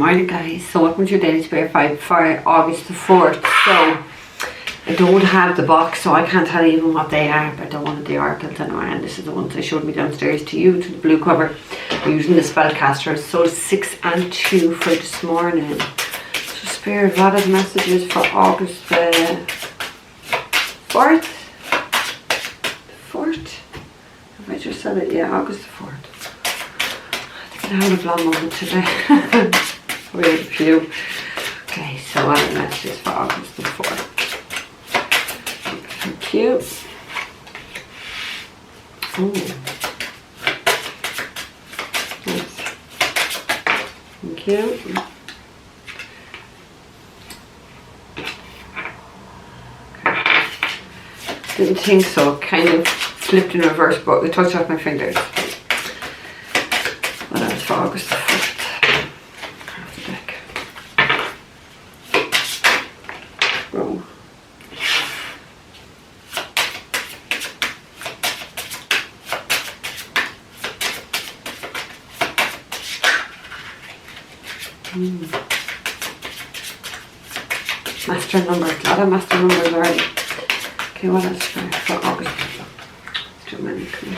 Morning guys, so welcome to your daily spirit vibe for August the 4th. So I don't have the box, so I can't tell you even what they are, but I don't want the oracles anyway, and this is the ones I showed me downstairs to you, to the blue cover. I'm using the spellcaster. So 6 and 2 for this morning. So spirit, what are the messages for August the 4th? The 4th? Have I just said it? Yeah, August the 4th. I think I had a blonde moment today. Weird few. Okay, so what are the messages for August the 4th? Thank you. Oh. Nice. Thank you. Okay. Didn't think so. Kind of slipped in reverse, but it touched off my fingers. What else for August the 4th? Master numbers, a lot of master numbers already. Okay, what else for August? Too many. Come on.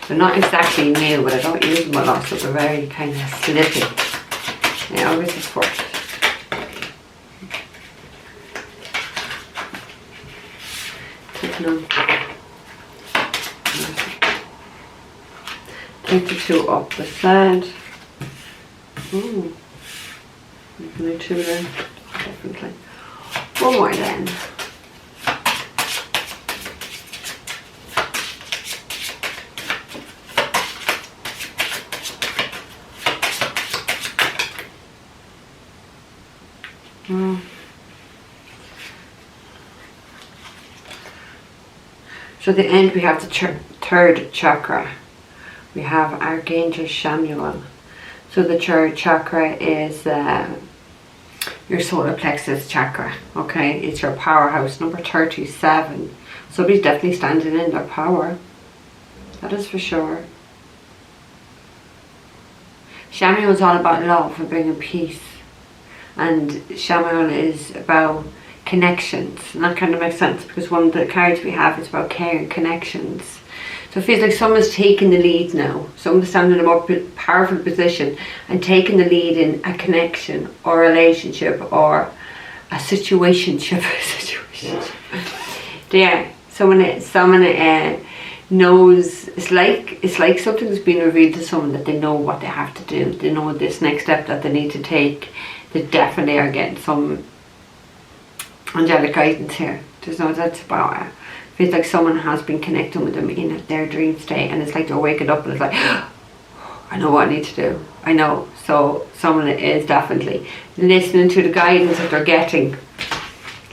They're not exactly new, but I don't use them a lot, so they're very kind of slippy. Yeah, August the 4th. No. 22 up the side. Ooh. Definitely 2 there. Definitely. One more then. So at the end we have the third chakra. We have Archangel Samuel. So the third chakra is your solar plexus chakra. Okay, it's your powerhouse, number 37. Somebody's definitely standing in their power. That is for sure. Samuel is all about love and bringing peace. And Samuel is about connections, and that kind of makes sense because one of the cards we have is about care and connections. So it feels like someone's taking the lead now. Someone's standing in a more powerful position and taking the lead in a connection or a relationship or a situationship. Yeah, someone knows. It's like something's been revealed to someone that they know what they have to do. They know this next step that they need to take. They definitely are getting some angelic guidance here. There's no doubt about it. Feels like someone has been connecting with them in their dream state, and it's like they're waking up and it's like, I know what I need to do. I know. So someone is definitely listening to the guidance that they're getting.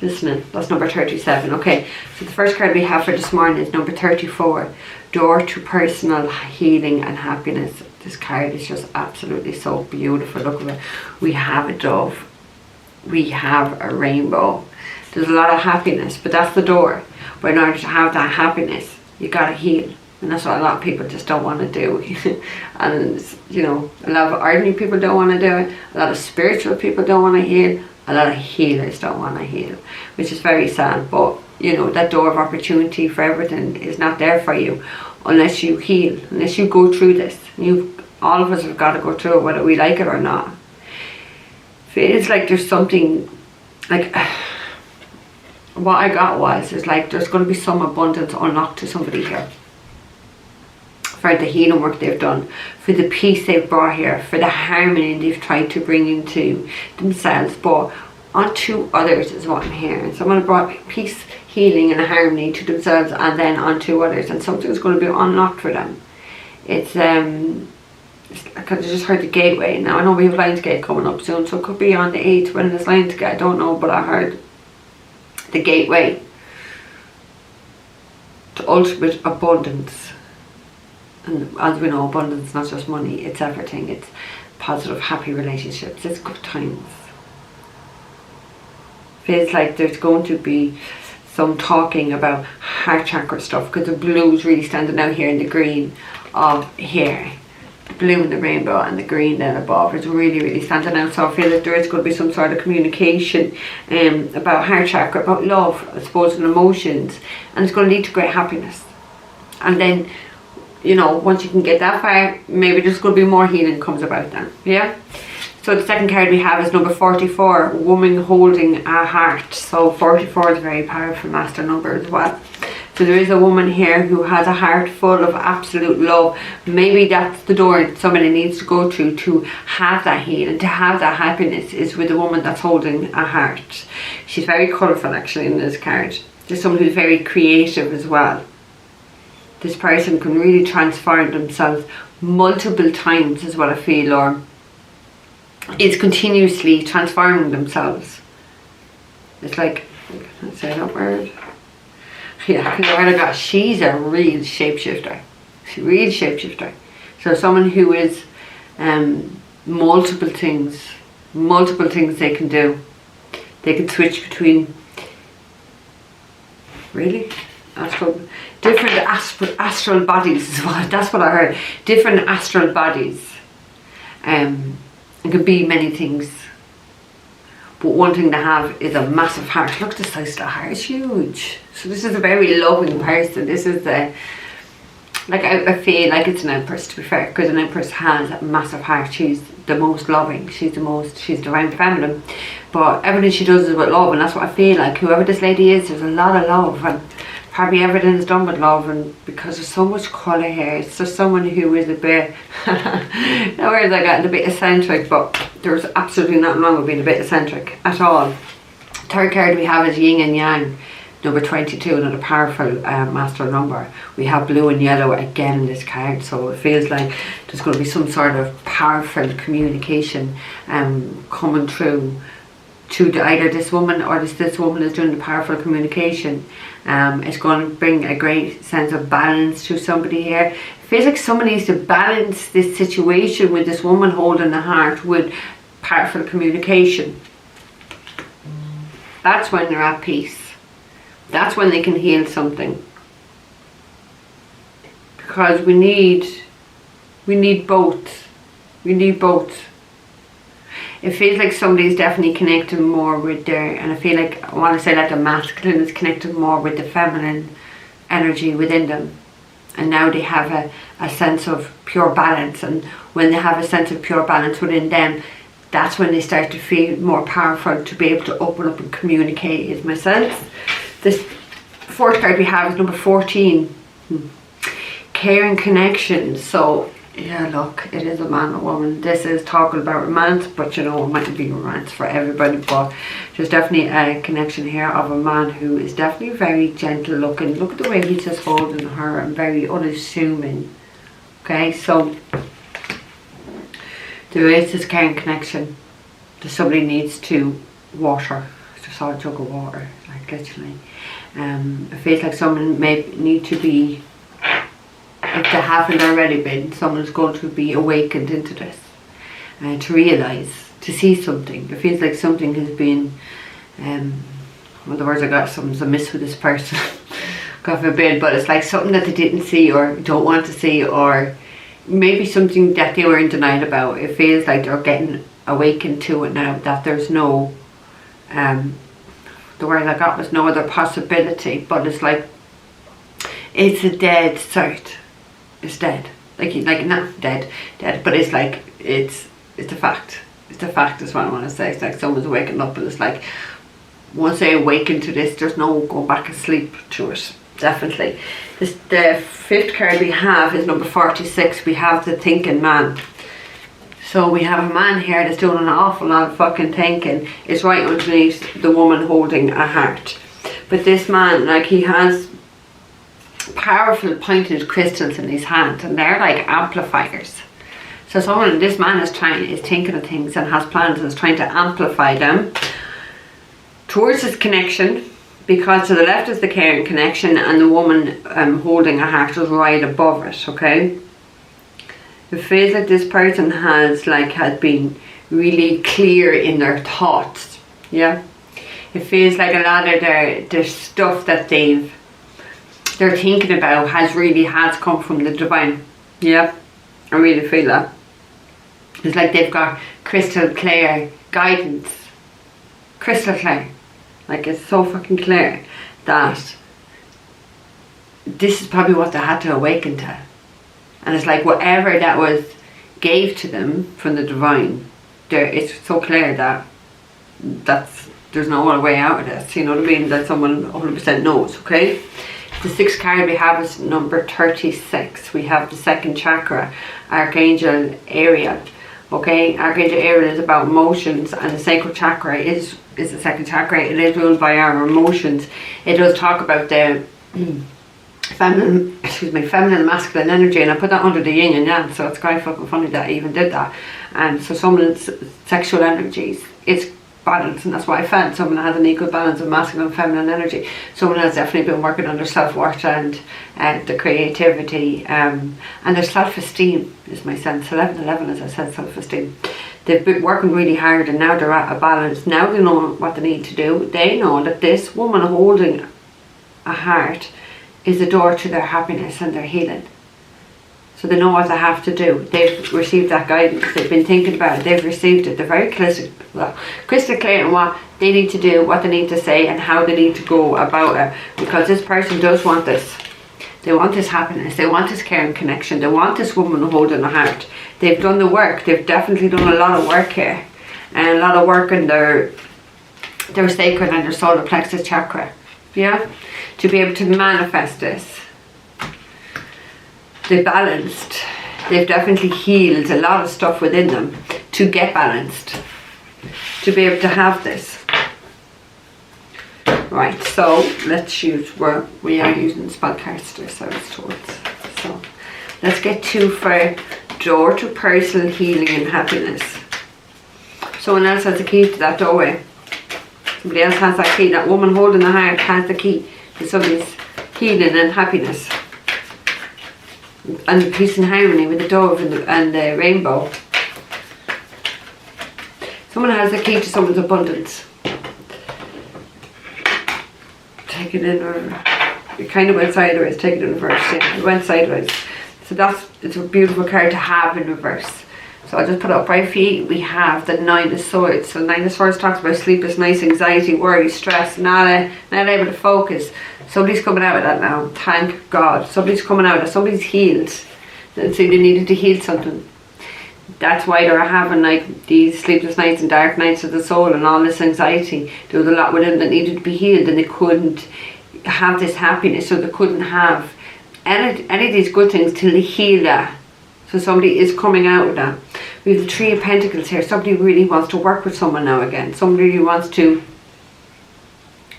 Listening. That's number 37. Okay, so the first card we have for this morning is number 34. Door to personal healing and happiness. This card is just absolutely so beautiful. Look at it. We have a dove. We have a rainbow. There's a lot of happiness, but that's the door. But in order to have that happiness, you gotta heal. And that's what a lot of people just don't want to do. And, you know, a lot of ordinary people don't want to do it. A lot of spiritual people don't want to heal. A lot of healers don't want to heal, which is very sad. But, you know, that door of opportunity for everything is not there for you unless you heal, unless you go through this. All of us have got to go through it, whether we like it or not. Feels like there's something, like, what I got is like there's going to be some abundance unlocked to somebody here. For the healing work they've done, for the peace they've brought here, for the harmony they've tried to bring into themselves, but onto others is what I'm hearing. Someone brought peace, healing and harmony to themselves and then onto others, and something's going to be unlocked for them. It's I just heard the gateway. Now I know we have Lionsgate coming up soon, so it could be on the 8th when it's Lionsgate, I don't know, but I heard the gateway to ultimate abundance. And as we know, abundance is not just money, it's everything. It's positive, happy relationships, it's good times. Feels like there's going to be some talking about heart chakra stuff, because the blue is really standing out here, and the green of here. The blue in the rainbow and the green then above is really, really standing out. So I feel like there is going to be some sort of communication about heart chakra, about love, I suppose, and emotions, and it's going to lead to great happiness. And then, you know, once you can get that far, maybe there's going to be more healing comes about then. Yeah. So the second card we have is number 44, woman holding a heart. So 44 is a very powerful master number as well. So there is a woman here who has a heart full of absolute love. Maybe that's the door somebody needs to go to have that healing, to have that happiness, is with a woman that's holding a heart. She's very colourful actually in this card. There's someone who's very creative as well. This person can really transform themselves multiple times is what I feel, or is continuously transforming themselves. It's like, can't say that word. Yeah, because I got, she's a real shapeshifter. She's a real shapeshifter. So someone who is multiple things they can do. They can switch between, really? Different astral bodies as well. That's what I heard. Different astral bodies. It could be many things, but one thing to have is a massive heart. Look at the size of the heart, it's huge. So this is a very loving person. This is the, like, I feel like it's an empress, to be fair, because an empress has a massive heart. She's the most loving, she's divine feminine, but everything she does is with love, and that's what I feel like. Whoever this lady is, there's a lot of love, and probably everything is done with love. And because there's so much colour here, it's just someone who is a bit no words I got, a bit eccentric, but there's absolutely nothing wrong with being a bit eccentric at all. Third card we have is yin and yang, number 22, another powerful master number. We have blue and yellow again in this card, so it feels like there's going to be some sort of powerful communication coming through to either this woman, or this woman is doing the powerful communication. It's going to bring a great sense of balance to somebody here. It feels like somebody needs to balance this situation with this woman holding the heart with powerful communication. That's when they're at peace. That's when they can heal something. Because we need both. We need both. It feels like somebody's definitely connecting more with their, and I feel like, I want to say like the masculine is connected more with the feminine energy within them. And now they have a sense of pure balance, and when they have a sense of pure balance within them, that's when they start to feel more powerful to be able to open up and communicate, is my sense. This fourth card we have is number 14, care and connection. So yeah, look, it is a man and woman. This is talking about romance, but you know, it might be romance for everybody, but there's definitely a connection here of a man who is definitely very gentle looking. Look at the way he's just holding her, and very unassuming. Okay, so there is this caring connection that somebody needs to water. Just a jug of water, like literally. It feels like someone may need to be, if they haven't already been, someone's going to be awakened into this, to realise, to see something. It feels like something has been, well, the words I got, something's amiss with this person, God forbid, but it's like something that they didn't see or don't want to see, or maybe something that they were in denial about. It feels like they're getting awakened to it now, that there's no, the word I got was no other possibility, but it's like, it's a dead cert. It's dead. Like not dead, but it's like, it's a fact. It's a fact is what I want to say. It's like someone's waking up, and it's like, once they awaken to this, there's no going back and sleep to it. Definitely. The fifth card we have is number 46. We have the thinking man. So we have a man here that's doing an awful lot of fucking thinking. It's right underneath the woman holding a heart. But this man, like, he has powerful pointed crystals in his hand, and they're like amplifiers. So this man is thinking of things and has plans and is trying to amplify them towards his connection, because to the left is the caring connection, and the woman holding a heart is right above it. Okay, it feels like this person has been really clear in their thoughts. Yeah, It feels like a lot of their stuff that they're thinking about has come from the divine. Yeah, I really feel that. It's like they've got crystal clear guidance. Crystal clear. Like, it's so fucking clear that this is probably what they had to awaken to. And it's like whatever that was gave to them from the divine, it's so clear that there's no other way out of this, you know what I mean, that someone 100% knows, okay? The sixth card we have is number 36. We have the second chakra, Archangel Ariel. Okay, Archangel Ariel is about emotions, and the sacral chakra is the second chakra. It is ruled by our emotions. It does talk about the feminine and masculine energy, and I put that under the yin and yang, so it's quite fucking funny that I even did that. And so someone's sexual energies is balanced, and that's why I found someone has an equal balance of masculine and feminine energy. Someone has definitely been working on their self-worth and the creativity and their self-esteem is my sense. 11-11, as I said, self-esteem. They've been working really hard, and now they're at a balance. Now they know what they need to do. They know that this woman holding a heart is a door to their happiness and their healing. So they know what they have to do. They've received that guidance. They've been thinking about it. They've received it. They're very crystal clear on what they need to do, what they need to say, and how they need to go about it. Because this person does want this. They want this happiness. They want this care and connection. They want this woman holding a heart. They've done the work. They've definitely done a lot of work here. And a lot of work in their sacral and their solar plexus chakra. Yeah? To be able to manifest this. They're balanced. They've definitely healed a lot of stuff within them to get balanced. To be able to have this. Right, so let's use where we are using spell cards to ourselves towards. So let's get two for door to personal healing and happiness. Someone else has the key to that doorway. Somebody else has that key. That woman holding the heart has the key to somebody's healing and happiness. And peace and harmony with the dove and the rainbow. Someone has the key to someone's abundance. Take it in, or it kind of went sideways. Take it in reverse. Yeah, it went sideways. So it's a beautiful card to have in reverse. So I'll just put it up right for you. We have the Nine of Swords. So Nine of Swords talks about sleepless nights, anxiety, worry, stress, not able to focus. Somebody's coming out of that now. Thank God. Somebody's coming out of it. Somebody's healed. So they needed to heal something. That's why they're having like these sleepless nights and dark nights of the soul and all this anxiety. There was a lot within that needed to be healed, and they couldn't have this happiness, so they couldn't have any of these good things till they heal that. So somebody is coming out of that. We have the Three of Pentacles here. Somebody really wants to work with someone now again. Somebody really wants to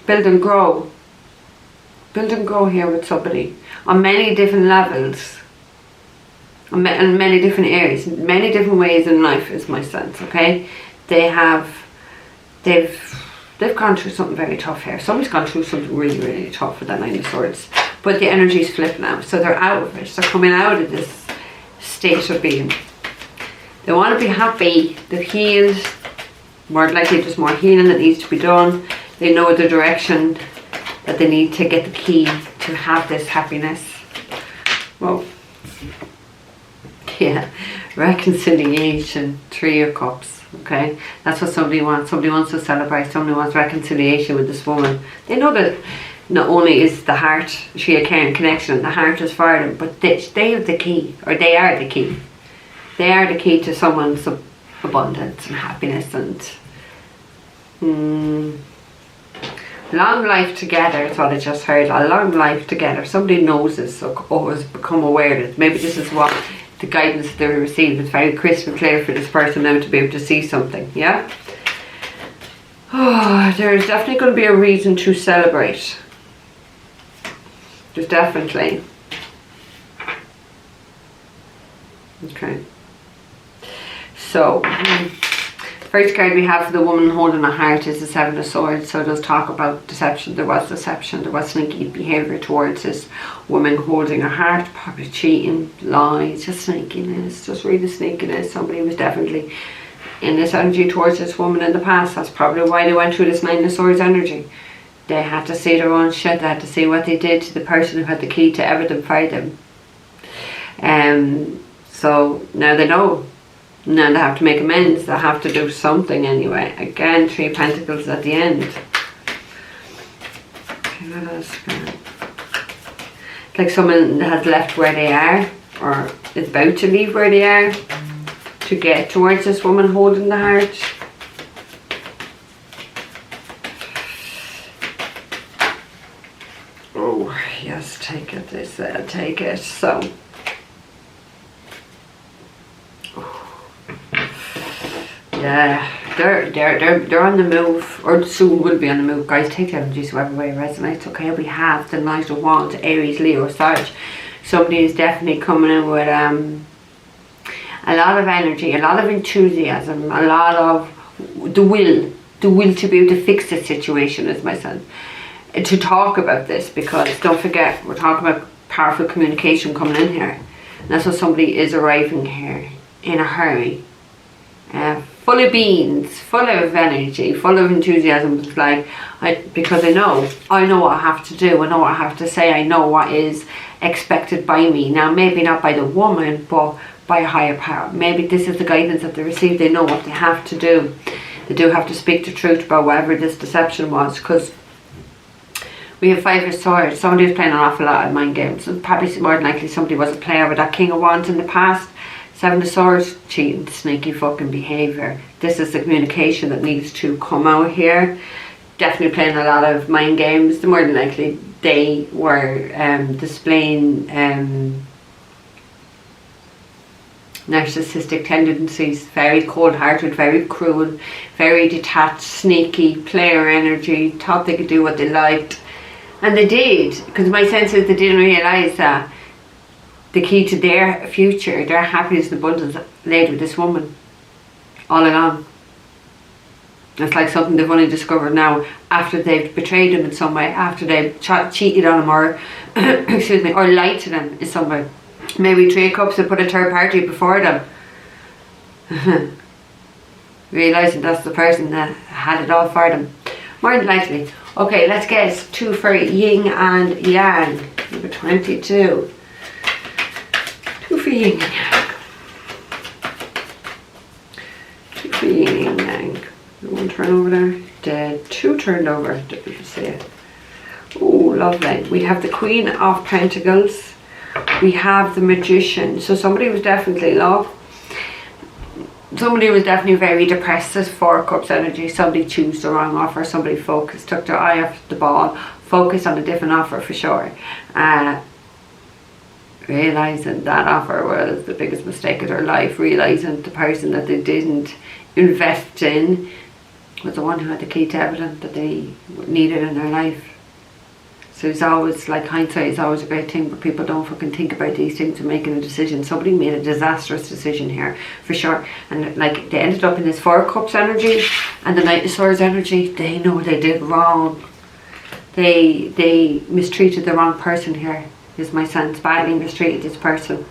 build and grow. Build and grow here with somebody on many different levels, in many different areas, many different ways in life is my sense. Okay, they've gone through something very tough here. Somebody's gone through something really, really tough with that Nine of Swords, but the energy's flipped now, so they're out of it. They're coming out of this state of being. They want to be happy. They've healed. More likely, just more healing that needs to be done. They know the direction that they need to get the key to have this happiness. Well, yeah, reconciliation, Three of Cups. Okay, that's what somebody wants. Somebody wants to celebrate. Somebody wants reconciliation with this woman. They know that not only is the heart, she a care and connection, and the heart is for them, but they have the key, or they are the key. They are the key to someone's abundance and happiness and long life together is what I just heard. A long life together. Somebody knows this or has become aware of it. Maybe this is what the guidance that they received. It's very crystal clear for this person now to be able to see something. Yeah? Oh, there's definitely going to be a reason to celebrate. There's definitely. Okay. So, first card we have for the woman holding a heart is the Seven of Swords. So it does talk about deception. There was deception. There was sneaky behaviour towards this woman holding a heart. Probably cheating, lies, just sneakiness. Just really sneakiness. Somebody was definitely in this energy towards this woman in the past. That's probably why they went through this Nine of Swords energy. They had to see their own shit. They had to see what they did to the person who had the key to everything for them. So now they know. Now they have to make amends. They have to do something anyway. Again, 3 of Pentacles at the end. Okay, what else? Like someone has left where they are, or is about to leave where they are, to get towards this woman holding the heart. Oh, yes, take it, they said, take it. So, yeah, they're on the move, or soon will be on the move. Guys, take the energies whatever way it resonates. Okay, we have the Knight of Wands, Aries, Leo, Sag. Somebody is definitely coming in with a lot of energy, a lot of enthusiasm, a lot of the will to be able to fix the situation, is my sense. To talk about this, because don't forget, we're talking about powerful communication coming in here. And that's what somebody is arriving here in a hurry. Full of beans, full of energy, full of enthusiasm. It's like, because I know what I have to do, I know what I have to say, I know what is expected by me. Now, maybe not by the woman, but by a higher power. Maybe this is the guidance that they receive. They know what they have to do. They do have to speak the truth about whatever this deception was, because we have 5 of Swords. Somebody was playing an awful lot of mind games. And probably more than likely somebody was a player with that King of Wands in the past. 7 of Swords, cheating, sneaky fucking behaviour. This is the communication that needs to come out here. Definitely playing a lot of mind games. The more than likely they were displaying narcissistic tendencies. Very cold-hearted, very cruel, very detached, sneaky, player energy. Thought they could do what they liked. And they did. Because my sense is they didn't realise that the key to their future, their happiness and abundance, laid with this woman all along. It's like something they've only discovered now, after they've betrayed him in some way, after they've cheated on him, or excuse me, or lied to them in some way. Maybe 3 of Cups and put a third party before them, realising that's the person that had it all for them. More than likely. Okay, let's guess 2 for Yin and Yang. Number 22. 2 for Yin and Yang. 2 for Yin and Yang. 1 turn over there. Dead. 2 turned over. Did you see it? Oh, lovely. We have the Queen of Pentacles. We have the Magician. So somebody was definitely love. Somebody was definitely very depressed. This 4 of Cups energy. Somebody chose the wrong offer. Somebody focused, took their eye off the ball, focused on a different offer for sure. Realising that offer was the biggest mistake of their life. Realising the person that they didn't invest in was the one who had the key to everything that they needed in their life. So it's always, like, hindsight is always a great thing, but people don't fucking think about these things and making a decision. Somebody made a disastrous decision here, for sure. And like, they ended up in this 4 of Cups energy and the Knight of Swords energy. They know they did wrong. They mistreated the wrong person here, is my sense. Badly mistreated this person.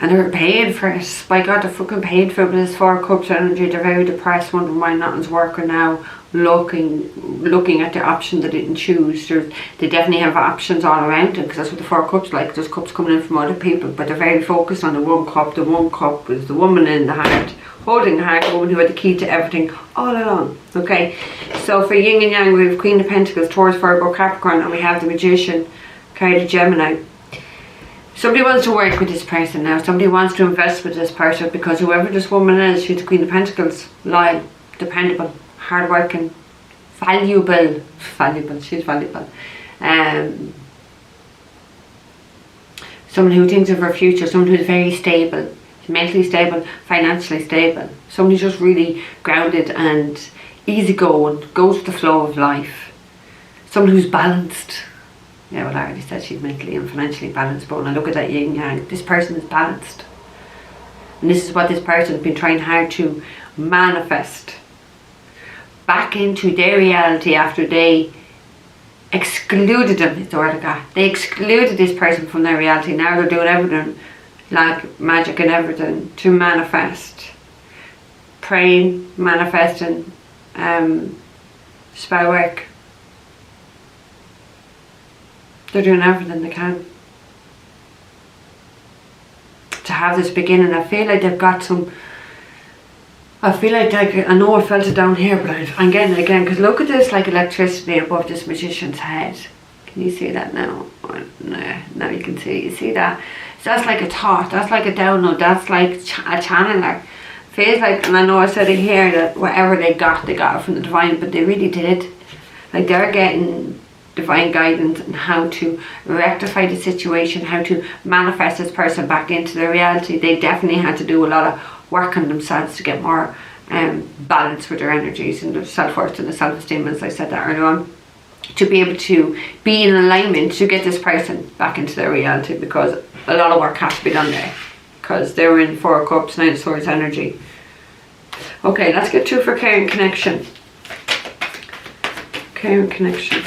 And they're paying for it. By God, they're fucking paying for it with this 4 of Cups energy. They're very depressed, wondering why nothing's working now. Looking at the option they didn't choose. They definitely have options all around them, because that's what the 4 of Cups like. There's cups coming in from other people, but they're very focused on the 1 cup. The 1 cup is the woman in the heart, holding the heart, the woman who had the key to everything all along. Okay, so for Yin and Yang, we have Queen of Pentacles, Taurus, Virgo, Capricorn, and we have the Magician, carried a Gemini. Somebody wants to work with this person now. Somebody wants to invest with this person, because whoever this woman is, she's the Queen of Pentacles. Loyal, dependable, hardworking, valuable. She's valuable. Someone who thinks of her future. Someone who's very stable, mentally stable, financially stable. Someone who's just really grounded and easygoing, goes with the flow of life. Someone who's balanced. Yeah, well, I already said she's mentally and financially balanced, but when I look at that yin yang, this person is balanced. And this is what this person has been trying hard to manifest back into their reality after they excluded them, is the word I got. They excluded this person from their reality. Now they're doing everything, like magic and everything, to manifest praying, manifesting, spell work. They're doing everything they can to have this beginning. I feel like they've got some, I feel like I know I felt it down here, but I'm getting it again, because look at this, like electricity above this magician's head. Can you see that now? No, now you can see. You see that? So that's like a thought. That's like a download. That's like a channeler. Feels like, and I know I said it here, that whatever they got it from the divine, but they really did. Like they're getting divine guidance on how to rectify the situation, how to manifest this person back into their reality. They definitely had to do a lot of work on themselves to get more balance with their energies and their self-worth and the self-esteem, as I said that earlier on, to be able to be in alignment to get this person back into their reality, because a lot of work has to be done there, because they were in 4 of Cups, 9 of Swords energy. Okay, let's get 2 for care and connection. Care and connection.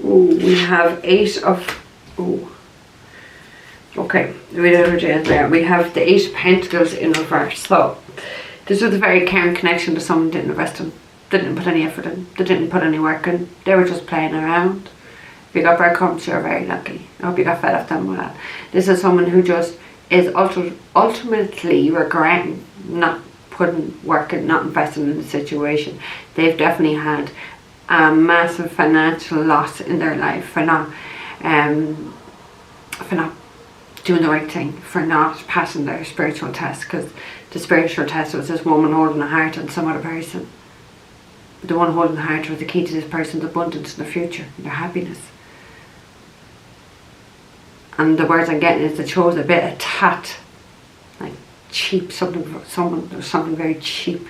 Ooh, we have 8 of... Ooh. Okay, we have the 8 of Pentacles in reverse. So, this was a very caring connection to someone who didn't invest in. They didn't put any effort in. They didn't put any work in. They were just playing around. If you got breadcrumbs, you're very lucky. I hope you got fed off them with that. This is someone who just is ultimately regretting not putting work in, not investing in the situation. They've definitely had a massive financial loss in their life for not doing the right thing, for not passing their spiritual test, because the spiritual test was this woman holding a heart on some other person. The one holding the heart was the key to this person's abundance in the future, and their happiness. And the words I'm getting is it shows a bit of tat, like cheap, something very cheap,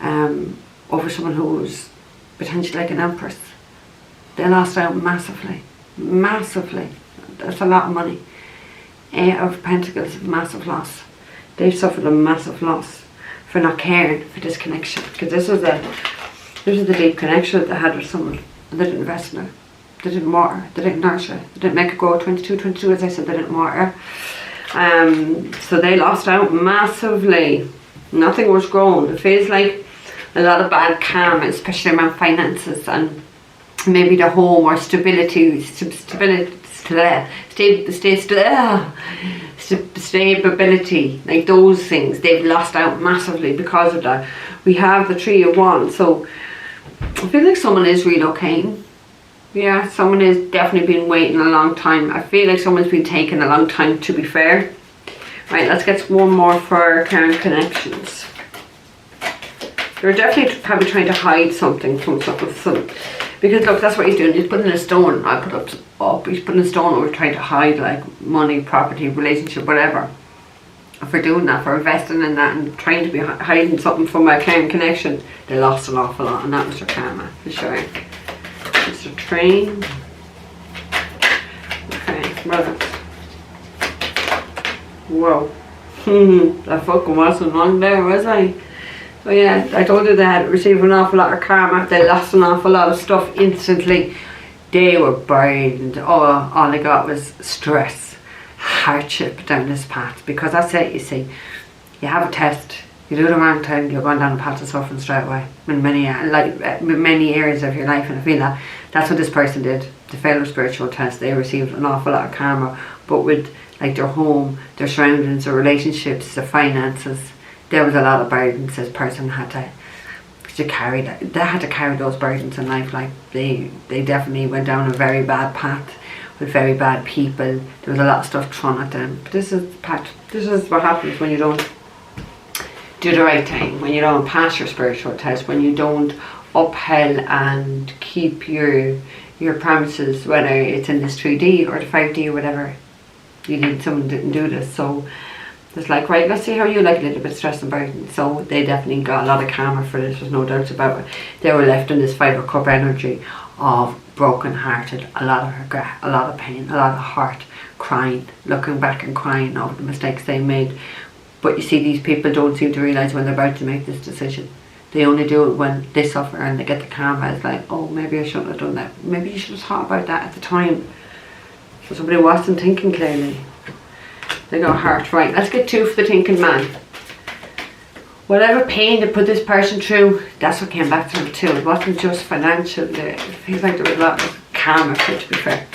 over someone who was potentially like an empress. They lost out massively, massively. That's a lot of money. 8 of Pentacles, massive loss. They've suffered a massive loss for not caring for this connection, because this was the deep connection that they had with someone, and they didn't invest in it. They didn't water, they didn't nurture it, they didn't make it grow. 22, as I said, they didn't water. So they lost out massively. Nothing was grown. It feels like a lot of bad karma, especially around finances and maybe the home or stability, like those things. They've lost out massively because of that. We have the 3 of Wands, so I feel like someone is relocating. Yeah, someone has definitely been waiting a long time. I feel like someone's been taking a long time, to be fair. Right, let's get one more for current connections. They're definitely probably trying to hide something from some, because look, that's what he's doing. He's putting a stone. I put up. He's putting a stone over, trying to hide like money, property, relationship, whatever. For doing that, for investing in that, and trying to be hiding something from my current connection, they lost an awful lot, and that was their karma for sure. It's a train. Okay, well, whoa. That fucking wasn't wrong there, was I? So yeah, I told you they had received an awful lot of karma. They lost an awful lot of stuff instantly. They were buried. All they got was stress, hardship down this path. Because that's it, you see. You have a test, you do the wrong thing, you're going down a path of suffering straight away. In many areas of your life, and I feel that that's what this person did. They failed a spiritual test. They received an awful lot of karma, but with like their home, their surroundings, their relationships, their finances, there was a lot of burdens this person had to carry. They had to carry those burdens in life. Like they definitely went down a very bad path with very bad people. There was a lot of stuff thrown at them. But this is what happens when you don't do the right thing, when you don't pass your spiritual test, when you don't upheld and keep your promises, whether it's in this 3D or the 5D or whatever. Someone didn't do this, so it's like, right, let's see how you like a little bit of stress and burden. So they definitely got a lot of karma for this, there's no doubt about it. They were left in this 5 of Cup energy of broken hearted, a lot of regret, a lot of pain, a lot of heart, crying, looking back and crying over the mistakes they made. But you see, these people don't seem to realise when they're about to make this decision. They only do it when they suffer and they get the karma. It's like, oh, maybe I shouldn't have done that. Maybe you should have thought about that at the time. So somebody wasn't thinking clearly. They got hurt. Right, let's get 2 for the thinking man. whatever pain they put this person through, that's what came back to them too. It wasn't just financial. It feels like there was a lot of karma for it, to be fair.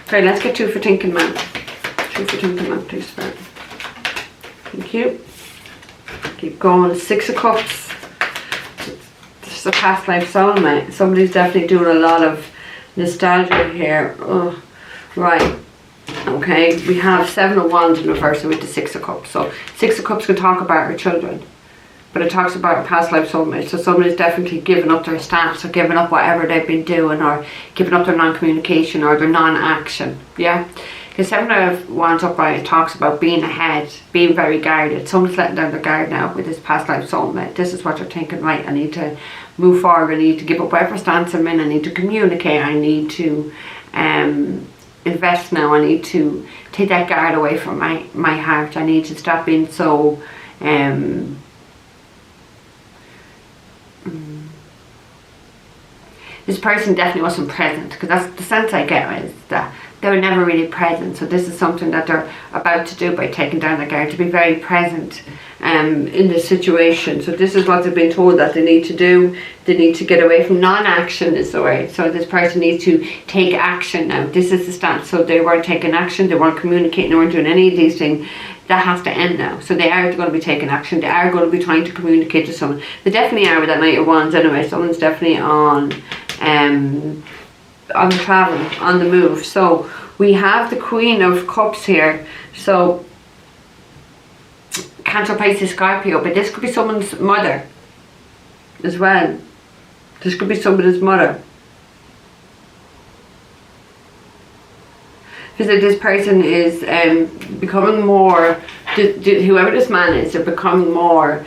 Okay, let's get 2 for Thinking Man. 2 for Thinking Man, please, Spirit. Thank you. Keep going. 6 of Cups. This is a past life soulmate. Somebody's definitely doing a lot of nostalgia here. Oh, right. Okay, we have 7 of Wands in reverse with the 6 of Cups. So 6 of Cups can talk about our children, but it talks about our past life soulmate. So somebody's definitely giving up their stance, or giving up whatever they've been doing, or giving up their non-communication or their non-action. Yeah, because 7 of Wands upright, it talks about being ahead, being very guarded. Someone's letting down their guard now with this past life soulmate. This is what you're thinking, right? I need to move forward. I need to give up whatever stance I'm in. I need to communicate. I need to invest now. I need to take that guard away from my heart. I need to stop being so this person definitely wasn't present, because that's the sense I get, is that they were never really present. So this is something that they're about to do by taking down their guard, to be very present in this situation. So this is what they've been told that they need to do. They need to get away from non-action, is the word. So this person needs to take action now. This is the stance. So they weren't taking action, they weren't communicating, they weren't doing any of these things. That has to end now. So they are going to be taking action. They are going to be trying to communicate to someone. They definitely are with that Knight of Wands anyway. Someone's definitely on the travel, on the move. So we have the Queen of Cups here. So Cancer, Pisces, Scorpio, but this could be someone's mother as well. This could be somebody's mother. Because this person is becoming more, whoever this man is, they're becoming more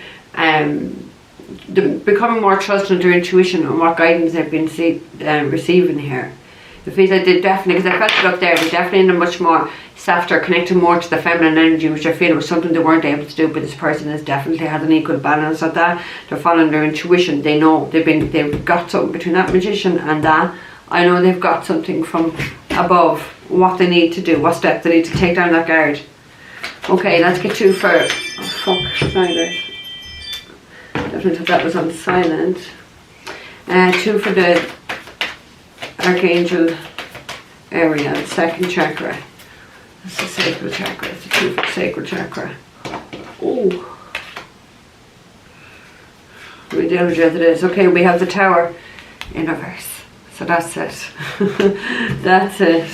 trusting in their intuition and what guidance they've been receiving here. It feels like they definitely, because I felt it up there, they're definitely in a much more softer, connected more to the feminine energy, which I feel was something they weren't able to do, but this person has definitely had an equal balance of that. They're following their intuition. They know they've got something between that Magician and that. I know they've got something from above, what they need to do, what step they need to take down that guard. Okay, let's get 2 for, oh fuck, sorry guys. Definitely thought that was on silent. 2 for the Archangel area, the 2nd chakra. That's the sacral chakra. It's a 2 for the sacral chakra. Oh. We deal with it is. Okay, we have the Tower in reverse. So that's it. That's it.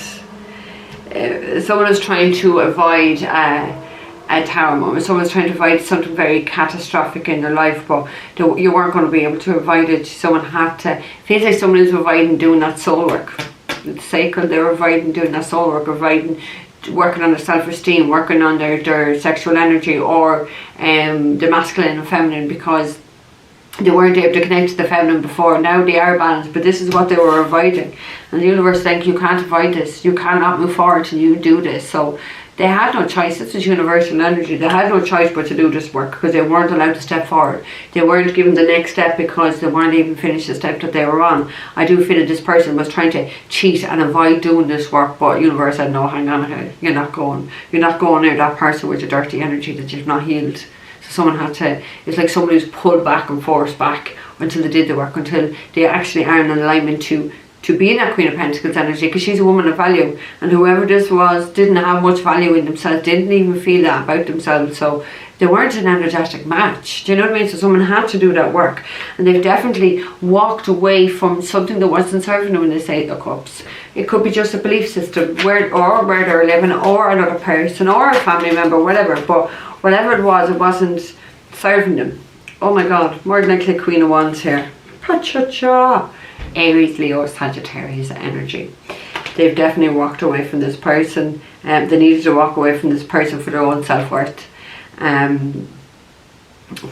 Someone is trying to avoid a tower moment. Someone's trying to avoid something very catastrophic in their life, but you weren't going to be able to avoid it. Someone had to. It feels like someone is avoiding doing that soul work. It's sacred. They're avoiding doing that soul work, avoiding working on their self-esteem, working on their sexual energy, or the masculine and feminine, because they weren't able to connect to the feminine before. Now they are balanced, but this is what they were avoiding. And the universe thinks you can't avoid this. You cannot move forward till you do this. So they had no choice. This is universal energy. They had no choice but to do this work, because they weren't allowed to step forward. They weren't given the next step because they weren't even finished the step that they were on. I do feel that this person was trying to cheat and avoid doing this work, but universe said, no, hang on a minute. You're not going near that person with the dirty energy that you've not healed. Someone had to, it's like somebody who's pulled back and forced back until they did the work, until they actually are in alignment to be in that Queen of Pentacles energy, because she's a woman of value, and whoever this was didn't have much value in themselves, didn't even feel that about themselves, so they weren't an energetic match. Do you know what I mean? So someone had to do that work, and they've definitely walked away from something that wasn't serving them in this 8 of Cups. It could be just a belief system, where they're living, or another person, or a family member, whatever, but whatever it wasn't serving them. Oh my god, more than likely Queen of Wands here. Pa-cha-cha. Aries, Leo, Sagittarius energy. They've definitely walked away from this person. They needed to walk away from this person for their own self-worth.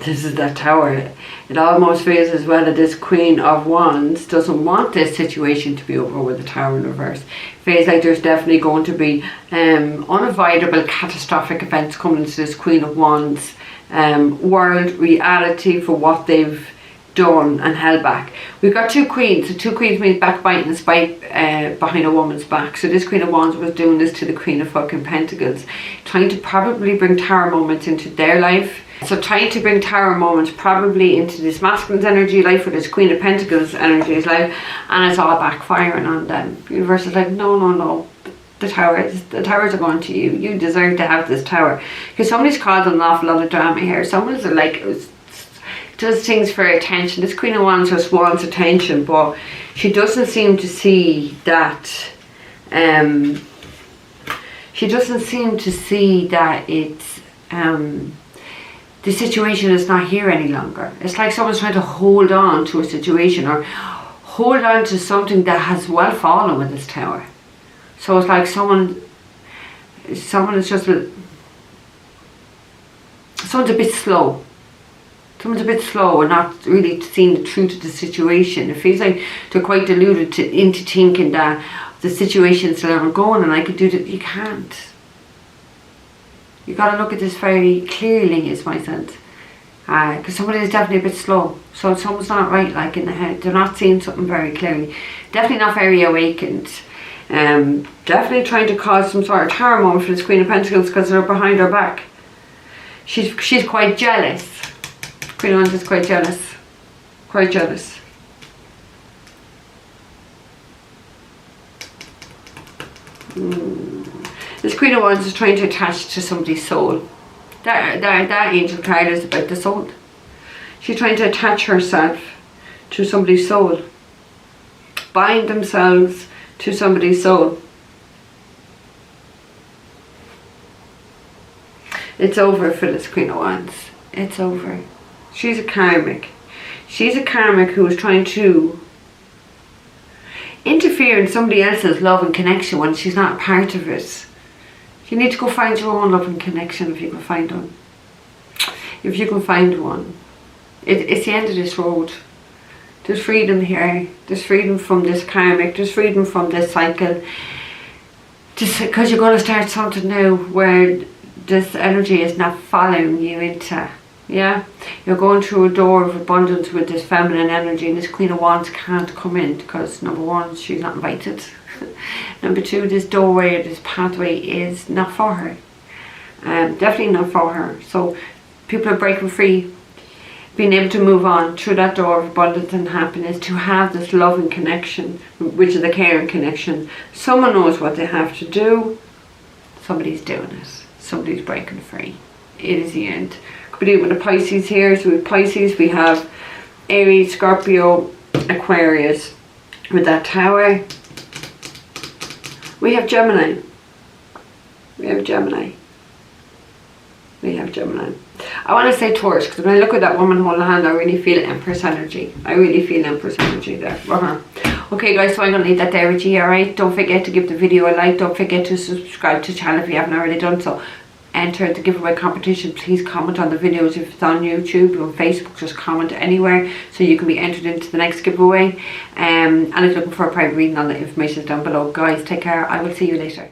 This is that Tower. It almost feels as well that this Queen of Wands doesn't want this situation to be over with the Tower in reverse. Feels like there's definitely going to be unavoidable catastrophic events coming into this Queen of Wands world reality for what they've done and held back. We've got 2 queens. So 2 queens means backbiting and spite behind a woman's back. So this Queen of Wands was doing this to the Queen of fucking Pentacles, trying to probably bring Tower moments into their life, So trying to bring Tower moments probably into this masculine's energy life or this Queen of Pentacles energy life, and it's all backfiring on them. Universe is like, no. The towers are going to you. You deserve to have this tower. Because somebody's causing an awful lot of drama here. Someone's like, does things for attention. This Queen of Wands just wants attention, but she doesn't seem to see that. She doesn't seem to see that it's the situation is not here any longer. It's like someone's trying to hold on to a situation or hold on to something that has well fallen with this tower. So it's like someone is just someone's a bit slow. Someone's a bit slow and not really seeing the truth of the situation. It feels like they're quite deluded into thinking that the situation's never going and I could do that. You can't. You got to look at this very clearly, is my sense. Because somebody is definitely a bit slow. So someone's not right, like in the head. They're not seeing something very clearly. Definitely not very awakened. Definitely trying to cause some sort of terror moment for this Queen of Pentacles because they're behind her back. She's quite jealous. Queen of Wands is quite jealous. Quite jealous. This Queen of Wands is trying to attach to somebody's soul. That angel card is about the soul. She's trying to attach herself to somebody's soul. Bind themselves to somebody's soul. It's over for this Queen of Wands. It's over. She's a karmic. She's a karmic who is trying to interfere in somebody else's love and connection when she's not a part of it. You need to go find your own love and connection if you can find one. If you can find one. It's the end of this road. There's freedom here. There's freedom from this karmic. There's freedom from this cycle. Just because you're going to start something new where this energy is not following you into. Yeah, you're going through a door of abundance with this feminine energy, and this Queen of Wands can't come in because number one, she's not invited. Number two, this doorway, this pathway is not for her. Definitely not for her. So people are breaking free, being able to move on through that door of abundance and happiness, to have this loving connection, which is a caring connection. Someone knows what they have to do. Somebody's doing it. Somebody's breaking free. It is the end. Could be dealing with the Pisces here. So with Pisces we have Aries, Scorpio, Aquarius. With that tower we have Gemini. We have Gemini. I want to say Taurus because when I look at that woman holding a hand, I really feel Empress energy. I really feel Empress energy there. Okay guys, so I'm going to leave that there with you, alright? Don't forget to give the video a like. Don't forget to subscribe to the channel if you haven't already done so. Enter the giveaway competition. Please comment on the videos if it's on YouTube or Facebook. Just comment anywhere so you can be entered into the next giveaway. And if you're looking for a private reading, all the information is down below. Guys, take care. I will see you later.